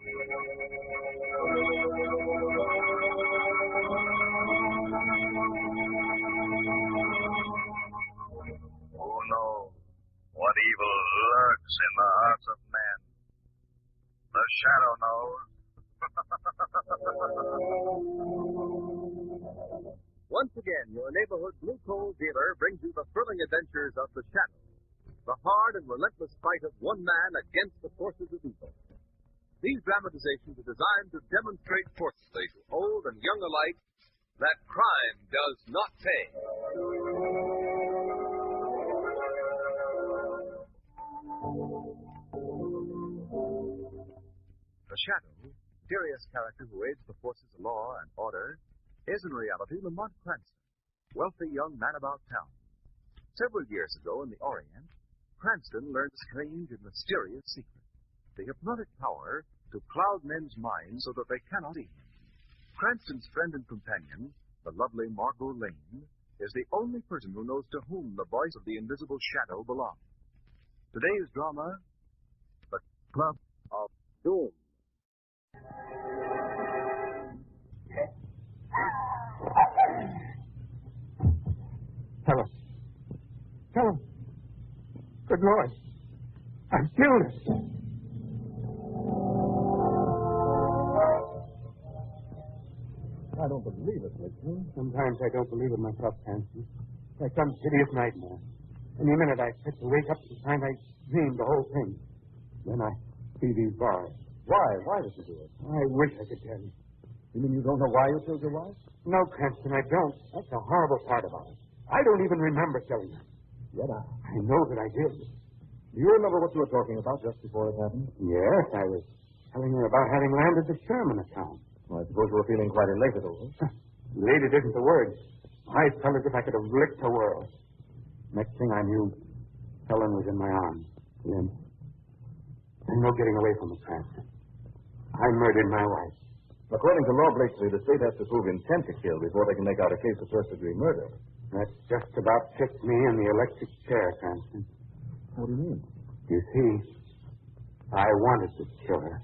Who knows what evil lurks in the hearts of men? The shadow knows. Once again, your neighborhood blue coal dealer brings you the thrilling adventures of the shadow, the hard and relentless fight of one man against the forces of evil. These dramatizations are designed to demonstrate forcefully to old and young alike that crime does not pay. The shadow, mysterious character who aids the forces of law and order, is in reality Lamont Cranston, wealthy young man about town. Several years ago in the Orient, Cranston learned a strange and mysterious secret, the hypnotic power to cloud men's minds so that they cannot see him. Cranston's friend and companion, the lovely Margot Lane, is the only person who knows to whom the voice of the invisible shadow belongs. Today's drama, The Club of Doom. Tell him. Good Lord. I've killed him. I don't believe it, Gibson. Sometimes I don't believe it myself, Cranston. It's like some hideous nightmare. Any minute I expect to wake up and find I dreamed the whole thing. Then I see these bars. Why? Why did you do it? I wish I could tell you. You mean you don't know why you killed your wife? No, Cranston, I don't. That's the horrible part about it. I don't even remember killing her. Yet I know that I did. Do you remember what you were talking about just before it happened? Yes, I was telling her about having landed the Sherman account. Well, I suppose you were feeling quite elated over it. Elated isn't the word. I felt as if I could have licked the world. Next thing I knew, Helen was in my arms. Then, there's no getting away from the Cranston. I murdered my wife. According to law, Blakeslee, the state has to prove intent to kill before they can make out a case of first-degree murder. That just about fits me in the electric chair, Cranston. What do you mean? You see, I wanted to kill her.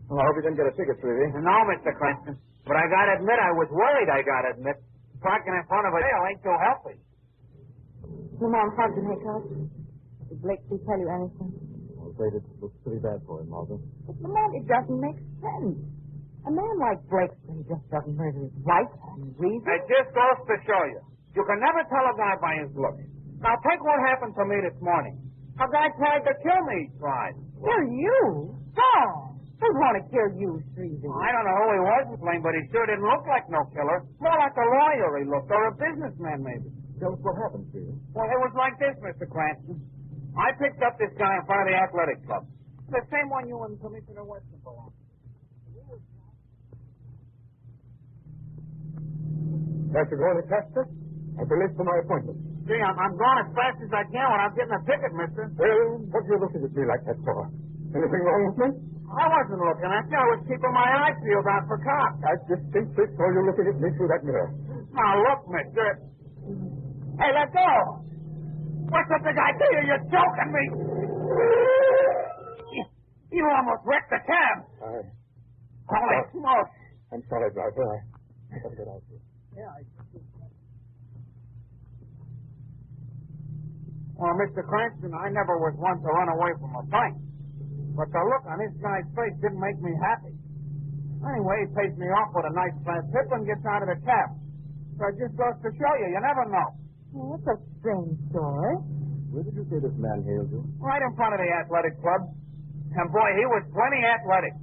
Well, I hope you didn't get a ticket, Shrevey. No, Mr. Cranston. But I gotta admit, I was worried, I gotta admit. Parking in front of a jail ain't too healthy. Lamont, how'd you make out? Did Blakeslee tell you anything? I'm afraid it looks pretty bad for him, Margaret. But Lamont, it doesn't make sense. A man like Blakeslee just doesn't murder his wife for any reason. It just goes to show you. You can never tell a guy by his looks. Now, take what happened to me this morning. A guy tried to kill me, he tried. Kill you? Oh, who'd want to kill you, Shrevey? I don't know who he was, Blaine, but he sure didn't look like no killer. More like a lawyer he looked, or a businessman, maybe. Tell us what happened, Shrevey. Well, it was like this, Mr. Cranston. I picked up this guy in front of the athletic club. The same one you and Commissioner Weston belong. Can't you go any faster? I've been late for my appointment. Gee, I'm going as fast as I can without getting a ticket, mister. Well, what are you looking at me like that for? Anything wrong with me? I wasn't looking at you. I was keeping my eyes peeled out for cops. I distinctly saw you looking at me through that mirror. Now, look, mister. Hey, let go. What's the big idea? You're joking me. You almost wrecked the cab. Holy smoke. I'm sorry, driver. I gotta get out here. Yeah, Well, Mr. Cranston, I never was one to run away from a fight. But the look on this guy's face didn't make me happy. Anyway, he pays me off with a nice flat tip and gets out of the cab. So it just goes to show you never know. Oh, that's a strange story. Where did you say this man hailed you? Right in front of the athletic club. And boy, he was plenty athletic.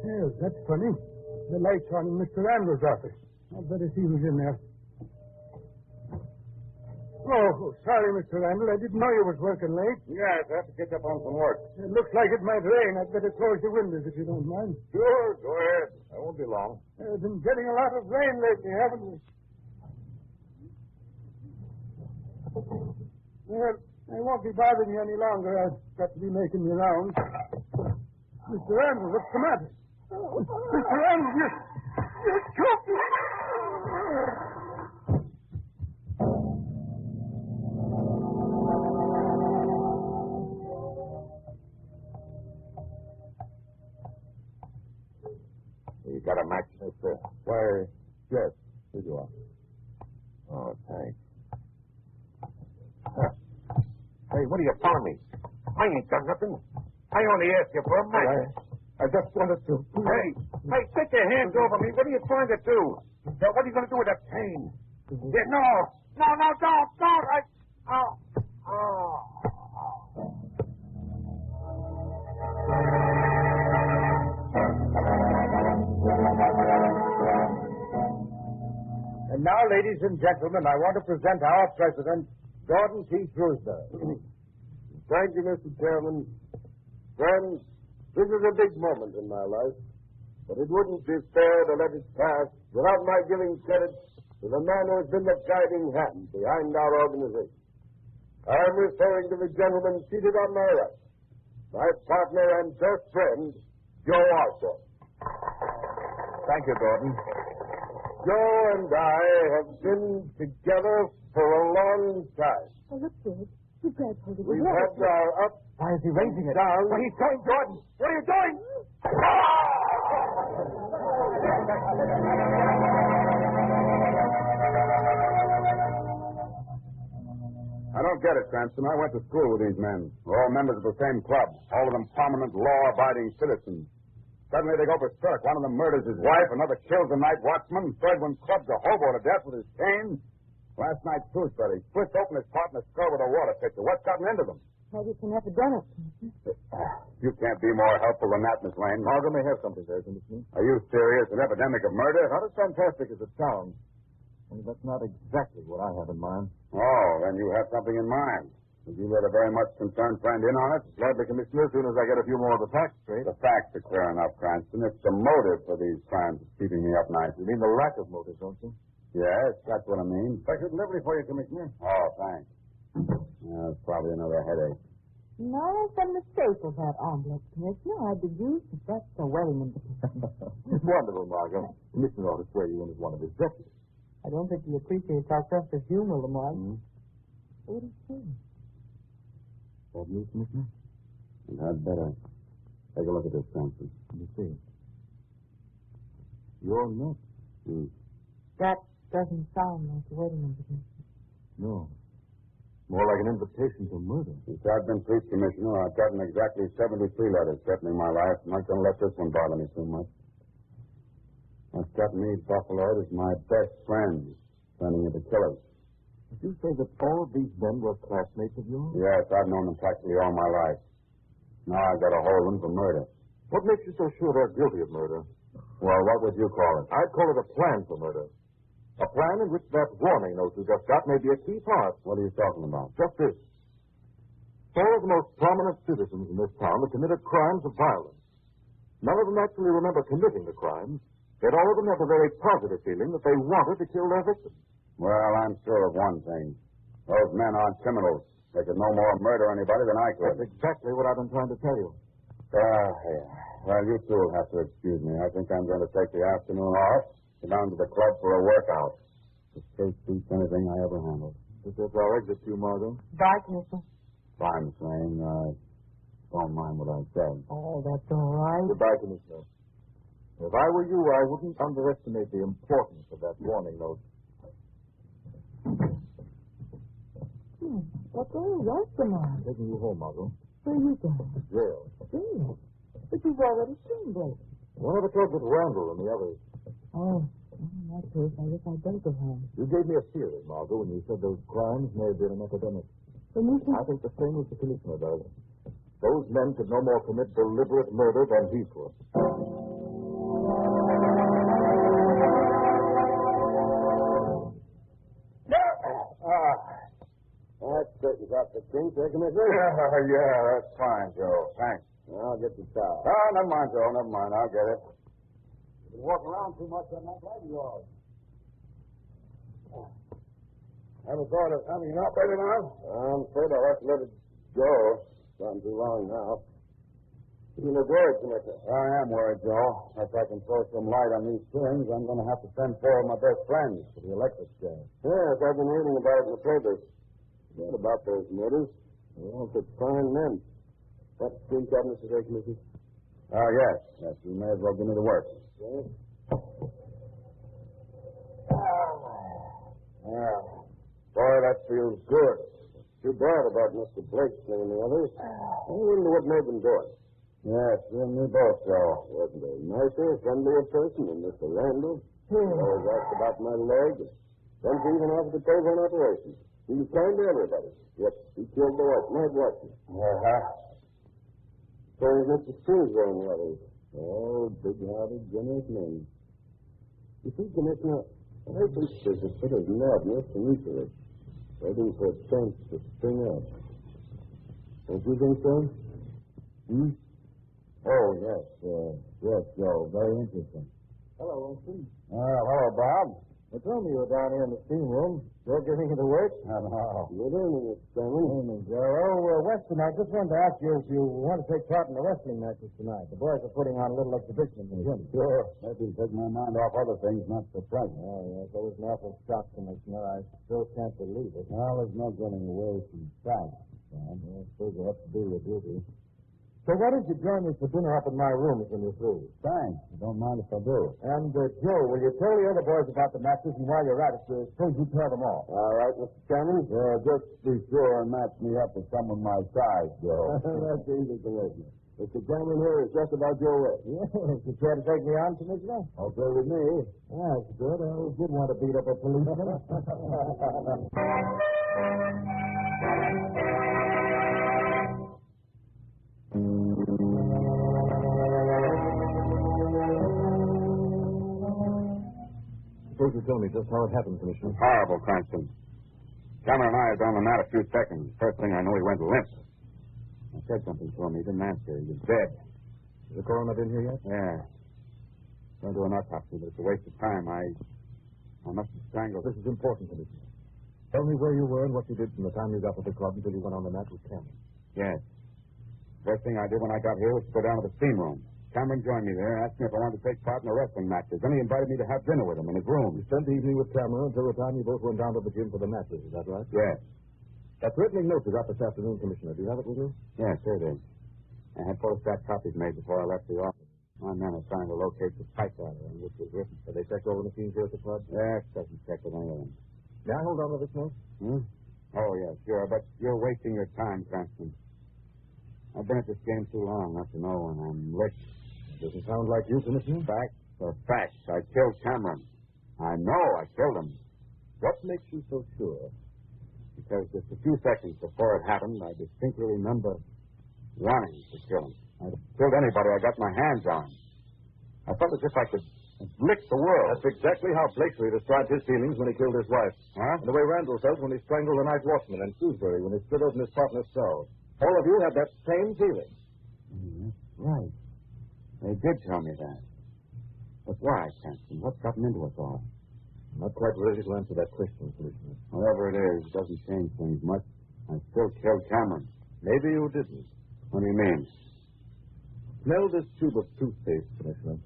Yes, that's funny. The light's on in Mr. Randall's office. I'd better see who's in there. Oh, sorry, Mr. Randall. I didn't know you was working late. Yes, I have to catch up on some work. It looks like it might rain. I'd better close the windows if you don't mind. Sure, go ahead. I won't be long. We've been getting a lot of rain lately, haven't we? Well, I won't be bothering you any longer. I've got to be making the rounds. Mr. Randall, what's the matter? Mr. Randall, you choked me. You got a match, mister? Why, yes. Here you are. Oh, thanks. Hey, what are you telling me? I ain't done nothing. I only asked you for a match. I just wanted to... Hey, take your hands over me. What are you trying to do? What are you going to do with that cane? Yeah, no, don't. And now, ladies and gentlemen, I want to present our president, Gordon T. Truesdale. Thank you, Mr. Chairman. Friends, this is a big moment in my life, but it wouldn't be fair to let it pass without my giving credit to the man who has been the guiding hand behind our organization. I'm referring to the gentleman seated on my right, my partner and best friend, Joe Arthur. Thank you, Gordon. Joe and I have been together for a long time. Oh, look, George. You've got hold of We've had our ups. Why is he raising it? Down. What are you doing, Gordon? What are you doing? I don't get it, Cranston. I went to school with these men. We're all members of the same club. All of them prominent, law-abiding citizens. Suddenly they go berserk. One of them murders his wife. Another kills the night watchman. Third one clubs a hobo to death with his cane. Last night, too, he splits open his partner's skull with a water pitcher. What's gotten into them? Maybe it's an epidemic. You can't be more helpful than that, Miss Lane. Margot may have something there, isn't it? Are you serious? An epidemic of murder? Not as fantastic as it sounds. Only that's not exactly what I have in mind. Oh, then you have something in mind. Would you let a very much concerned friend in on it? Gladly, Commissioner, as soon as I get a few more of the facts straight. The facts are clear enough, Cranston. It's the motive for these crimes that's keeping me up nights. You mean the lack of motive, don't you? Yes, that's what I mean. Special delivery for you, Commissioner. Oh, thanks. It's probably another headache. No, there's some mistake with that omelet, Commissioner. I deduced that that's the wedding invitation. Wonderful, Margot. Commissioner ought to swear you in as one of his deputies. I don't think he appreciates our sense of humor, Lamar. What is he? Bad news, Commissioner? It had better. Take a look at this, Cranston. Let me see. You're not. That doesn't sound like a wedding invitation. No. More like an invitation to murder. Since I've been police commissioner, I've gotten exactly 73 letters threatening my life. I'm not going to let this one bother me too much. What's got me buffaloed is my best friends turning into killers. Did you say that all of these men were classmates of yours? Yes, I've known them practically all my life. Now I've got to hold them for murder. What makes you so sure they're guilty of murder? Well, what would you call it? I'd call it a plan for murder. A plan in which that warning note you just got may be a key part. What are you talking about? Just this. Four of the most prominent citizens in this town have committed crimes of violence. None of them actually remember committing the crimes, yet all of them have a very positive feeling that they wanted to kill their victims. Well, I'm sure of one thing. Those men aren't criminals. They could no more murder anybody than I could. That's exactly what I've been trying to tell you. Yeah. Well, you two will have to excuse me. I think I'm going to take the afternoon off, go down to the club for a workout. The state beats anything I ever handled. This is our exit to you, Margot. Bye, Commissioner. Fine, Miss Lane. Don't mind what I said. Oh, that's all right. Goodbye, Commissioner. If I were you, I wouldn't underestimate the importance of that warning note. What's all right, Lamar? Taking you home, Margot. Where are you going? Jail. Jail? But you've already seen Blake. One of the clubs with Randall and the others. Oh, in that case, I guess I'd better go home. You gave me a theory, Margot, when you said those crimes may have been an epidemic. Then you think... I think the same as the commissioner does. Those men could no more commit deliberate murder than he could. That straightens out the kinks, eh, Commissioner? Yeah, that's fine, Joe. Thanks. I'll get the towel. Oh, never mind, Joe. Never mind. I'll get it. You walk around too much on that leg of yours. Ever thought of hanging up right now? I'm afraid I'll have to let it go. It's gone too long now. You look worried, Commissioner. I am worried, Joe. If I can throw some light on these things, I'm going to have to send four of my best friends to the electric chair. Yes, I've been reading about it in the papers. What about those murders? They're all such fine men. What steam cabinets today, Commissioner? Oh, yes. Yes, you may as well give me the work. Yes. Boy, that feels good. Too bad about Mr. Blake and the others. I wonder what made them do it. Yes, you and me both, Joe. Wasn't a nicer, friendlier person than Mr. Randall. Always asked about my leg. Once even offered to pay for an operation. He was kind to everybody. Yet he killed the wife, Ned Watson. Uh-huh. So is Mr. Silver and the others. Oh, big-hearted, generous men. You see, Commissioner, I think there's a sort of madness in each of us, waiting for a chance to spring out. Don't you think so? Hmm? Oh, yes. Yes, Joe. Very interesting. Hello, Winston. Hello, Bob. They told me you were down here in the steam room. You're giving it a work? Hello. Good evening, Mr. Chairman. Evening, Joe. Oh, Weston, I just wanted to ask you if you want to take part in the wrestling matches tonight. The boys are putting on a little exhibition in the gym. Sure. Maybe take my mind off other things, not the present. Oh, yes. That was an awful shock, Commissioner. I still can't believe it. Well, there's no getting away from facts, Bob. I suppose you have to do your duty. So why don't you join me for dinner up in my room when you're through? Thanks. I don't mind if I do. And, Joe, will you tell the other boys about the matches, and while you're at it, suppose you tell them all. All right, Mr. Chairman. Just be sure and match me up with someone my size, Joe. That's easy, Commissioner. Mr. Chairman here is just about your way. Yeah, you care to take me on, Commissioner? Okay with me. That's good. I always did want to beat up a policeman. Suppose you tell me just how it happened, Commissioner. Horrible, Cranston. Cameron and I had on the mat a few seconds. First thing I knew, he went limp. I said something to him. He didn't answer. He was dead. Is the coroner been here yet? Yeah. Going to an autopsy, but it's a waste of time. I must have strangled. This is important, Commissioner. Tell me where you were and what you did from the time you got to the club until you went on the mat with Cameron. Yes. First thing I did when I got here was to go down to the steam room. Cameron joined me there and asked me if I wanted to take part in the wrestling matches. Then he invited me to have dinner with him in his room. You spent the evening with Cameron until the time you both went down to the gym for the matches. Is that right? Yes. That threatening note you got this afternoon, Commissioner, do you have it with you? Yes, here it is. I had photostat copies made before I left the office. My men are trying to locate the typewriter on which it was written. Have they checked all the machines here at the club? Yes, doesn't check with any of them. May I hold on to this note? Hmm? Oh, yes, sure, but you're wasting your time, Cranston. I've been at this game too long not to know, and I'm rich. Doesn't sound like you, Commissioner. Facts are facts. I killed Cameron. I know I killed him. What makes you so sure? Because just a few seconds before it happened, I distinctly remember wanting to kill him. I'd have killed anybody I got my hands on. I felt as if I could lick the world. That's exactly how Blakeslee described his feelings when he killed his wife. Huh? And the way Randall felt when he strangled the night watchman, and Shrewsbury when he split open his partner's skull. All of you had that same feeling. Right. They did tell me that. But why, Cranston? What's gotten into us all? I'm not quite ready to answer that question, Commissioner. Whatever it is, it doesn't change things much. I still killed Cameron. Maybe you didn't. What do you mean? Smell this tube of toothpaste, Commissioner.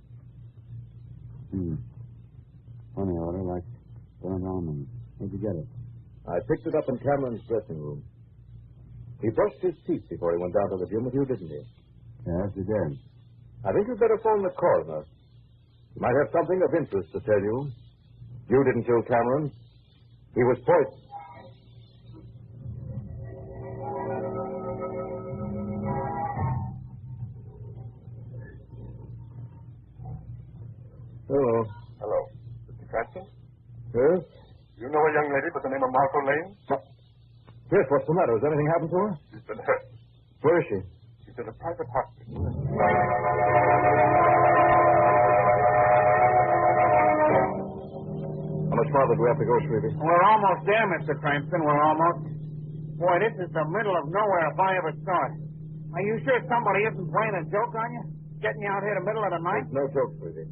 Funny odor, like burnt almonds. Where'd you get it? I picked it up in Cameron's dressing room. He brushed his teeth before he went down to the gym with you, didn't he? Yes, you did. I think you'd better phone the coroner. He might have something of interest to tell you. You didn't kill Cameron. He was poisoned. Hello. Hello. Mr. Cranston? Yes? You know a young lady by the name of Martha Lane? Yes, what's the matter? Has anything happened to her? She's been hurt. Where is she? She's in a private hospital. How much farther do we have to go, Shrevey? We're almost there, Mr. Cranston. We're almost. Boy, this is the middle of nowhere if I ever saw it. Are you sure somebody isn't playing a joke on you? Getting you out here in the middle of the night? There's no joke, Shrevey.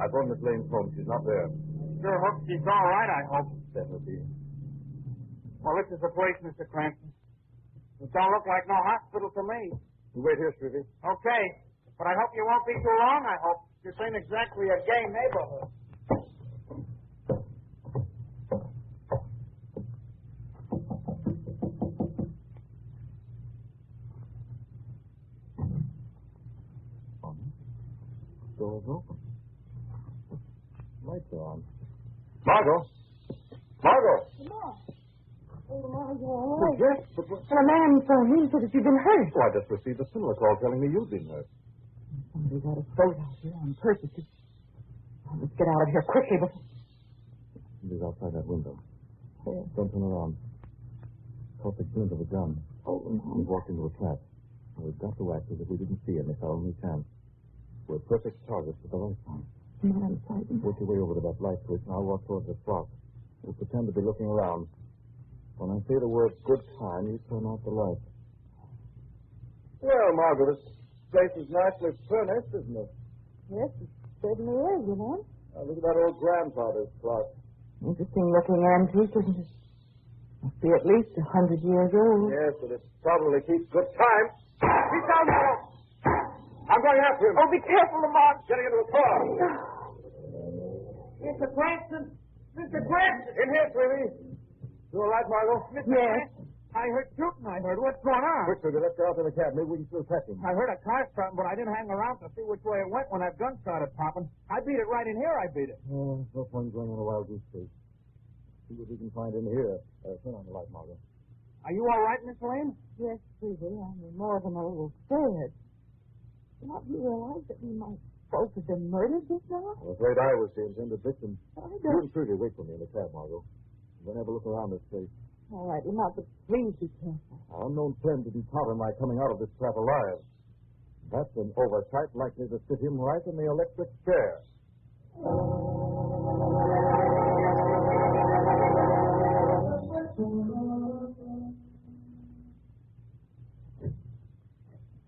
I phoned Miss Lane's home. She's not there. Sure hope she's all right, I hope. Definitely. Well, this is the place, Mr. Cranston. It don't look like no hospital to me. You wait here, Stevie. Okay. But I hope you won't be too long, I hope. This ain't exactly a gay neighborhood. Door's open. Lights are on. Margot! Margot! Oh, Yes, but... well, a man phoned me and said that you've been hurt. Oh, I just received a similar call telling me you'd been hurt. Somebody got a boat out here on purpose. Let's get out of here quickly before... He's outside that window. Oh. Don't turn around. Caught the glint of a gun. Oh, no. He walked into a trap. We've got to act as if we didn't see him. It's our only chance. We're perfect targets for the light time. Man, I'm frightened. Work your way over to that light switch, and I'll walk towards the clock. We'll pretend to be looking around. When I say the word good time, you turn out the light. Well, Margaret, this place is nicely furnished, isn't it? Yes, it certainly is, you know. Look at that old grandfather's clock. Interesting looking antique, isn't it? Must be at least 100 years old. Yes, but it probably keeps good time. He's down there. I'm going after him. Oh, be careful, Lamont. Getting into the car. Mr. Cranston! Mr. Cranston! In here, sweetie. You all right, Margot? Mr. Yes. Cranston! I heard shooting, I heard. What's going on? Quick, sweetie, let's get out to the cab. Maybe we can still catch him. I heard a car starting, but I didn't hang around to see which way it went when that gun started popping. I beat it right in here, I beat it. Oh, no fun going on a wild goose chase. See what we can find in here. Turn on the light, Margot. Are you all right, Miss Lane? Yes, Susie, I'm more than a little scared. Don't you realize that we might both have been murdered just now? I'm afraid I was the intended victim. I You don't... and Trudy wait for me in the cab, Margot. Then have a look around this place. All right, Lamont, but please be careful. Our unknown friend didn't count on my coming out of this trap alive. That's an oversight likely to sit him right in the electric chair.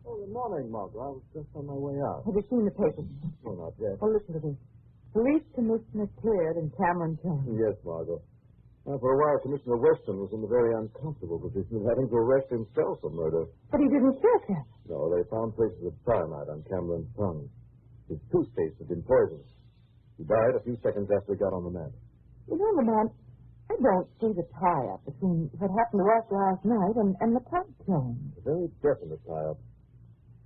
Oh, good morning, Margot. I was just on my way out. Have you seen the papers? Oh, not yet. Oh, listen to this. Police Commissioner cleared in Cameron County. Yes, Margot. Now, for a while, Commissioner Weston was in the very uncomfortable position of having to arrest himself for murder. But he didn't kill Cap. No, they found traces of cyanide on Cameron's tongue. His toothpaste had been poisoned. He died a few seconds after he got on the mat. You know, Lamont, I don't see the tie-up between what happened to us last night and the pub killing. A very definite tie-up.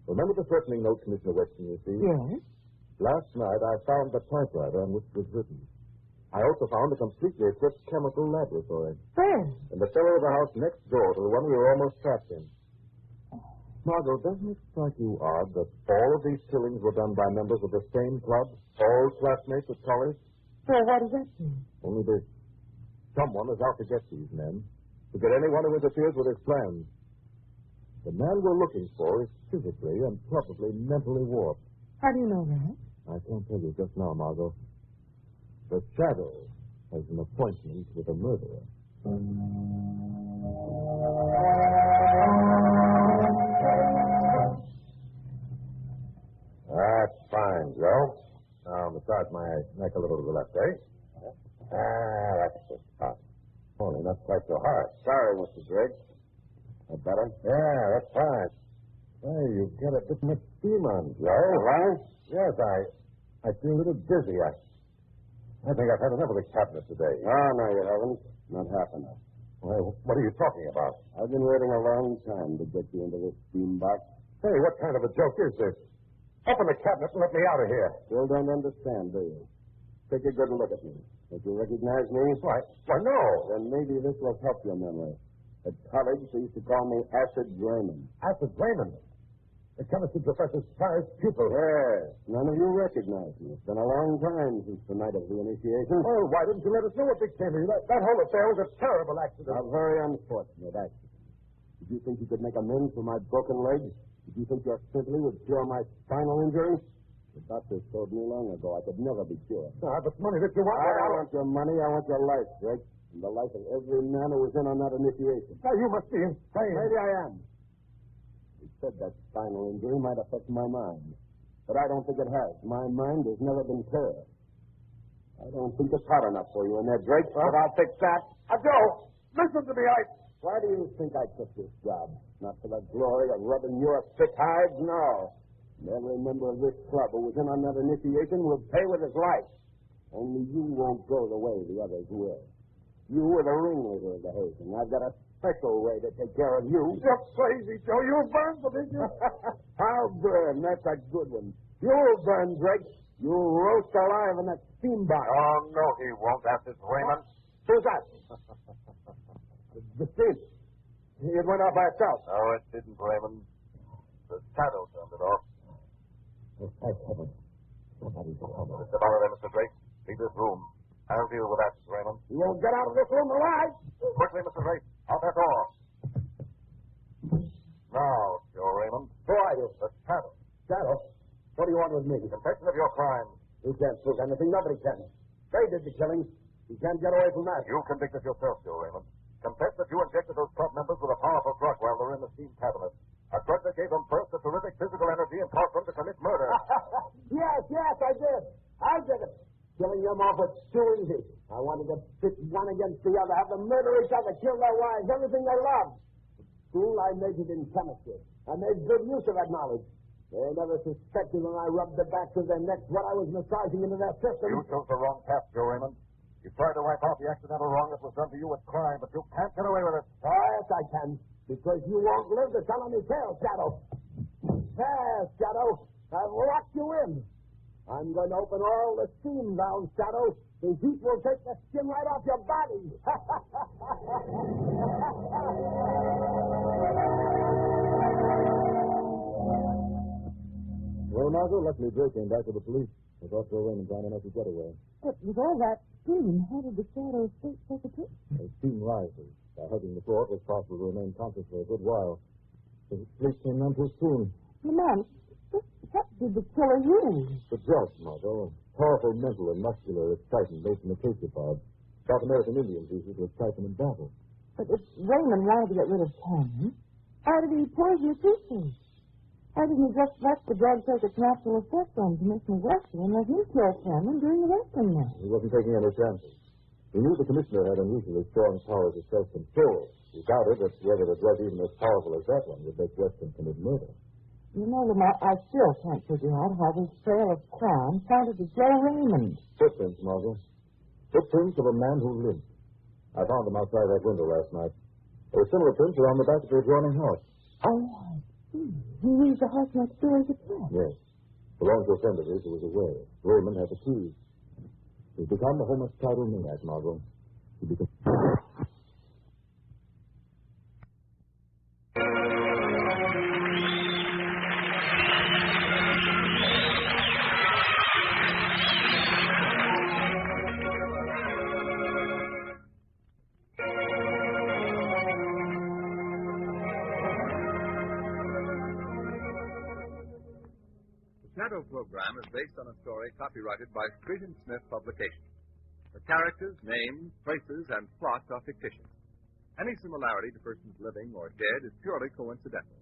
Remember the threatening note Commissioner Weston received? Yes? Last night, I found the typewriter on which it was written. I also found a completely equipped chemical laboratory Where? in the cellar of the house next door to the one we were almost trapped in. Margot, doesn't it strike you odd that all of these killings were done by members of the same club, all classmates at college? Well, what does that mean? Only this. Someone is out to get these men, to get anyone who interferes with his plans. The man we're looking for is physically and probably mentally warped. How do you know that? I can't tell you just now, Margot. The Shadow has an appointment with a murderer. That's fine, Joe. Now, massage my neck a little to the left, eh? That's the spot. Only not quite so hard. Sorry, Mr. Drake. That better? Yeah, that's fine. Hey, you've got a bit much steam on, Joe. Right? Yes, I feel a little dizzy. I think I've had enough of the cabinet today. Oh, no, you haven't. Not half enough. Well, what are you talking about? I've been waiting a long time to get you into this steam box. Hey, what kind of a joke is this? Open the cabinet and let me out of here. Still don't understand, do you? Take a good look at me. Don't you recognize me? Why, no. Then maybe this will help your memory. At college, they used to call me Acid Raymond. Acid Raymond? The chemistry professor's prized pupil. Yes. None of you recognize me. It's been a long time since the night of the initiation. Oh, why didn't you let us know what became of you? That whole affair was a terrible accident. A very unfortunate accident. Did you think you could make amends for my broken leg? Did you think your sympathy would cure my spinal injury? The doctors told me long ago I could never be cured. But money that you want... I don't want your money. I want your life, Drake. And the life of every man who was in on that initiation. Now, you must be insane. Maybe I am. You said that spinal injury might affect my mind. But I don't think it has. My mind has never been clear. I don't think it's hot enough for you in there, Drake. But I'll fix that. Joe! Listen to me, Why do you think I took this job? Not for the glory of rubbing your thick hides? No. And every member of this club who was in on that initiation will pay with his life. Only you won't go the way the others will. You were the ringleader of the hazing. I've got a special way to take care of you. You're crazy, Joe. You'll burn for this. I'll burn. That's a good one. You'll burn, Drake. You'll roast alive in that steam box. Oh, no, he won't. That's his Raymond. Who's that? The steam. It went off by itself. No, it didn't, Raymond. The shadow turned it off. Oh, thank heaven. Somebody's coming. Mr. Barrow, Mr. Drake, leave this room. I'll deal with that, Raymond. You won't get out of this room alive. Quickly, Mr. Drake. Out that door. Now, Joe Raymond. Who are you? The shadow. Shadow? What do you want with me? Confession of your crime. You can't prove anything. Nobody can. They did the killing. You can't get away from that. You convicted yourself, Joe Raymond. Confess that you injected those club members with a powerful drug while they were in the steam cabinet. A drug that gave them first a terrific physical energy and caused them to commit murder. Yes, I did. I did it. Killing them off was too easy. I wanted to pit one against the other, have them murder each other, kill their wives, everything they loved. At school, I majored in chemistry. I made good use of that knowledge. They never suspected when I rubbed the backs of their necks what I was massaging into their system. You chose the wrong path, Joe Raymond. You tried to wipe out the accidental wrong that was done to you with crime, but you can't get away with it. Oh, yes, I can. Because you won't live to tell any tale, Shadow. Yes, Shadow. I've locked you in. I'm going to open all the steam valves, Shadow. The heat will take the skin right off your body. Well, Margot, luckily Drake came back with the police. I thought Joe Raymond trying enough to get away. But with all that steam, how did the shadow escape such a pit? The steam rises. By hugging the floor, it was possible to remain conscious for a good while. The police came none too soon. Man, what did the killer use? The drugs, Margot. Powerful mental and muscular excitement based on the casopod. South American Indians use it to excite them in battle. But if Raymond wanted to get rid of Cameron, how did he poison the suitcase? Why didn't he just let the drug take its natural effect on Commissioner Weston and let him kill Cameron during the wrestling match? He wasn't taking any chances. He knew the commissioner had unusually strong powers of self-control. He doubted that whether the drug even as powerful as that one would make Weston commit murder. You know, Lamont, I still can't figure out how this trail of crime pointed to Joe Raymond. Footprints, Margot. Footprints of a man who lived. I found them outside that window last night. There were similar prints around the back of the adjoining house. Oh, I see. He used the house next door as a trap. Yes. Belonged to a friend of his who was away. Raymond had the keys. He's become the homicidal maniac, Margot. He became... The Shadow program is based on a story copyrighted by Street and Smith Publications. The characters, names, places, and plots are fictitious. Any similarity to persons living or dead is purely coincidental.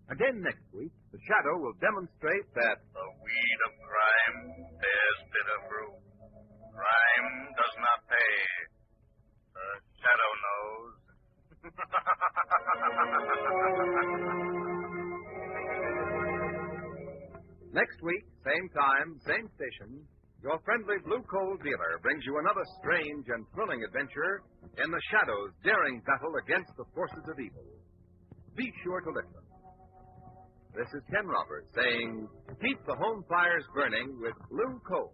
Again next week, the Shadow will demonstrate that the weed of crime bears bitter fruit. Crime does not pay. The Shadow knows. next week, same time, same station, your friendly Blue Coal dealer brings you another strange and thrilling adventure in the Shadow's daring battle against the forces of evil. Be sure to listen. This is Ken Roberts saying, keep the home fires burning with Blue Coal.